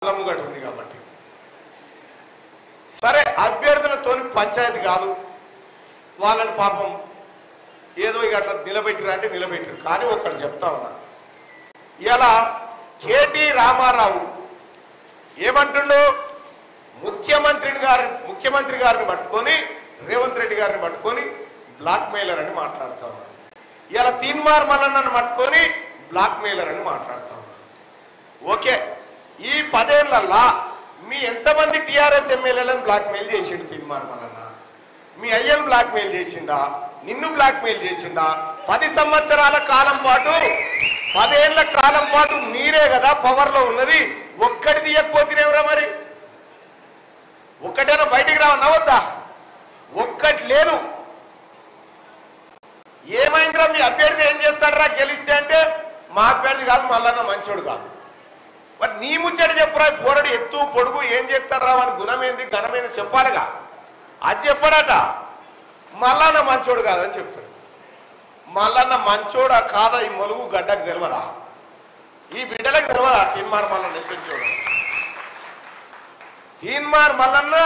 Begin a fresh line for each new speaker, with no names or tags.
ముంగట ఉంది కాబట్టి సరే అభ్యర్థులతో పంచాయతీ కాదు వాళ్ళని పాపం ఏదో ఇక అట్లా నిలబెట్టిరా అంటే నిలబెట్టారు. కానీ ఒక్కటి చెప్తా ఉన్నా, ఇలా కేటీ రామారావు ఏమంటుండో ముఖ్యమంత్రి గారిని పట్టుకొని రేవంత్ రెడ్డి గారిని పట్టుకొని బ్లాక్ మెయిలర్ అని మాట్లాడుతా ఉన్నారు. ఇలా తీన్మార్ మల్లన్నను పట్టుకొని బ్లాక్ మెయిలర్ అని మాట్లాడుతా ఉన్నారు. ఓకే, ఈ 10 ఏళ్లల్లా మీ ఎంతమంది టీఆర్ఎస్ ఎమ్మెల్యేలను బ్లాక్ మెయిల్ చేసిండు తీన్మార్ మల్లన్న? మీ అయ్యను బ్లాక్ మెయిల్ చేసిండా? నిన్ను బ్లాక్ మెయిల్ చేసిండా? 10 సంవత్సరాల కాలం పాటు 10 ఏళ్ల కాలం పాటు మీరే కదా పవర్ లో ఉన్నది. ఒక్కటి తీయకపోతేనేవరా మరి? ఒక్కటైనా బయటికి రావన్నా వద్దా? ఒక్కటి లేదు. ఏమైందిరా మీ అభ్యర్థి ఏం చేస్తాడరా గెలిస్తే అంటే మా అభ్యర్థి కాదు మల్లన్న మంచోడు కాదు. మరి నీ ముచ్చట చెప్పురా, పోరడు ఎత్తు పొడుగు ఏం చేస్తారా అని గుణమేంది ఘనమేంది చెప్పాలిగా. అది చెప్పాడట మల్లన్న మంచోడు కాదని చెప్తాడు. మల్లన్న మంచోడా కాదా ఈ మొలుగు గడ్డకు తెలియదా? ఈ బిడ్డలకు తెలియదా తీన్మార్ మల్లన్న? తీన్మార్ మల్లన్న